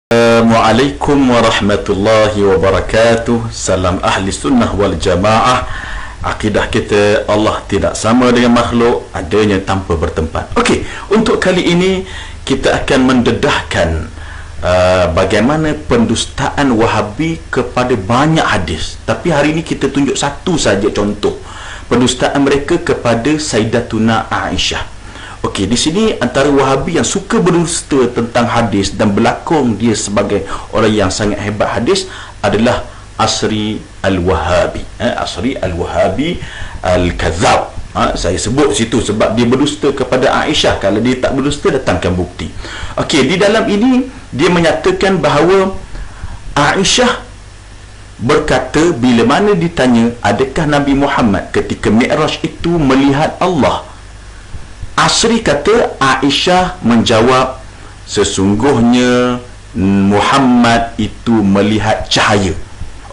Assalamualaikum warahmatullahi wabarakatuh. Salam ahli sunnah wal jamaah. Akidah kita, Allah tidak sama dengan makhluk, adanya tanpa bertempat. Okey, untuk kali ini kita akan mendedahkan bagaimana pendustaan Wahabi kepada banyak hadis. Tapi hari ini kita tunjuk satu saja contoh pendustaan mereka kepada Sayyidatuna Aisyah. Okey, di sini antara Wahabi yang suka berdusta tentang hadis dan berlakon dia sebagai orang yang sangat hebat hadis adalah Asri Al-Wahabi. Asri Al-Wahabi Al-Kadzab. Saya sebut situ sebab dia berdusta kepada Aisyah. Kalau dia tak berdusta, datangkan bukti. Okey, di dalam ini dia menyatakan bahawa Aisyah berkata bila mana ditanya adakah Nabi Muhammad ketika Mi'raj itu melihat Allah, Asri kata Aisyah menjawab, sesungguhnya Muhammad itu melihat cahaya.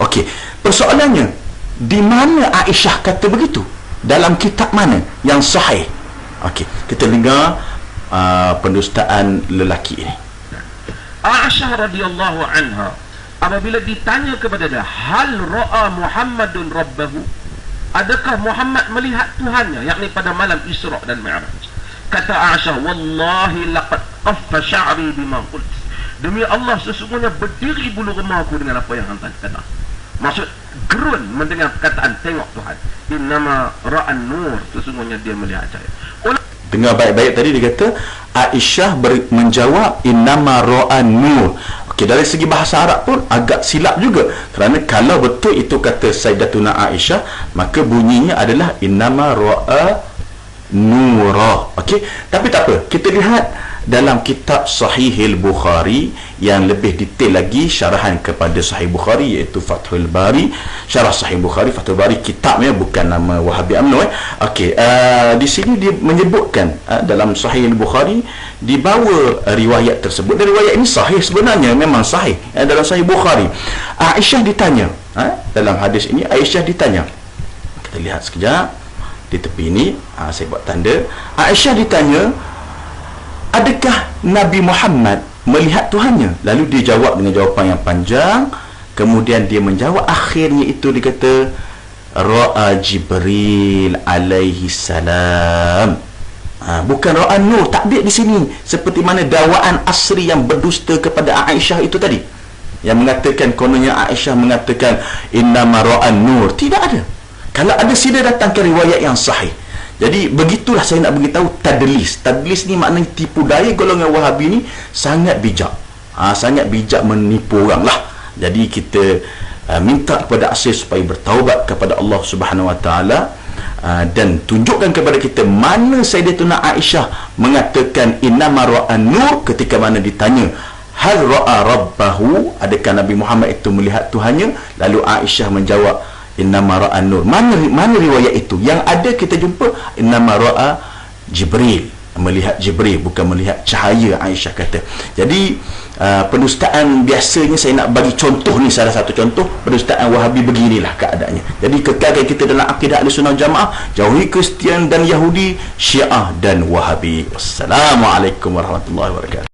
Okey, persoalannya di mana Aisyah kata begitu? Dalam kitab mana yang sahih? Okey, kita dengar pendustaan lelaki ini. Aisyah radhiyallahu anha apabila ditanya kepada dia, hal ra'a Muhammadun rabbahu, adakah Muhammad melihat Tuhannya, yakni pada malam Isra dan Mi'raj? Kata Aisyah, wallahi laqad qaffa sya'ri bima qult, demi Allah sesungguhnya berdiri bulu remaku dengan apa yang hangpa kata. Maksud gerun mendengar perkataan tengok Tuhan. Innama ra'an nur, sesungguhnya dia melihat cahaya. Dengar baik-baik tadi dia kata Aisyah menjawab innama ra'an nur. Okey, dari segi bahasa Arab pun agak silap juga, kerana kalau betul itu kata Sayyidatuna Aisyah, maka bunyinya adalah innama ra'a nura. Okey, tapi tak apa, kita lihat dalam kitab Sahihil Bukhari yang lebih detail lagi, syarahan kepada Sahih Bukhari, iaitu Fathul Bari, syarah Sahih Bukhari. Fathul Bari kitabnya, bukan nama Wahabi UMNO. Okey, di sini dia menyebutkan dalam Sahihil Bukhari dibawa riwayat tersebut, dan riwayat ini sahih sebenarnya, memang sahih dalam Sahih Bukhari. Aisyah ditanya, dalam hadis ini Aisyah ditanya, kita lihat sekejap di tepi ini, saya buat tanda. Aisyah ditanya, adakah Nabi Muhammad melihat Tuhannya? Lalu dia jawab dengan jawapan yang panjang. Kemudian dia menjawab, akhirnya itu dia kata ra'a Jibril alaihi salam. Bukan ra'a nur, takbir di sini seperti mana dakwaan Asri yang berdusta kepada Aisyah itu tadi, yang mengatakan kononnya Aisyah mengatakan innama ra'a nur. Tidak ada. Kalau ada, sila datangkan riwayat yang sahih. Jadi begitulah saya nak beritahu tadlis. Tadlis ni maknanya tipu daya. Golongan Wahabi ni sangat bijak. Sangat bijak menipu orang lah. Jadi kita minta kepada Asri supaya bertaubat kepada Allah Subhanahu Wa Taala, dan tunjukkan kepada kita mana Sayyidatuna Aisyah mengatakan innama ra'an nur ketika mana ditanya hal ra'a rabbahu, adakah Nabi Muhammad itu melihat Tuhannya? Lalu Aisyah menjawab innama ra'an nur. Mana riwayat itu? Yang ada kita jumpa innama ra'a Jibril, melihat Jibril, bukan melihat cahaya, Aisyah kata. Jadi pendustaan biasanya saya nak bagi contoh ni, salah satu contoh pendustaan Wahabi beginilah keadaannya. Jadi kekalkan kita dalam akidah Ahlussunnah Jamaah, jauhi Kristian dan Yahudi, Syiah dan Wahabi. Wassalamualaikum warahmatullahi wabarakatuh.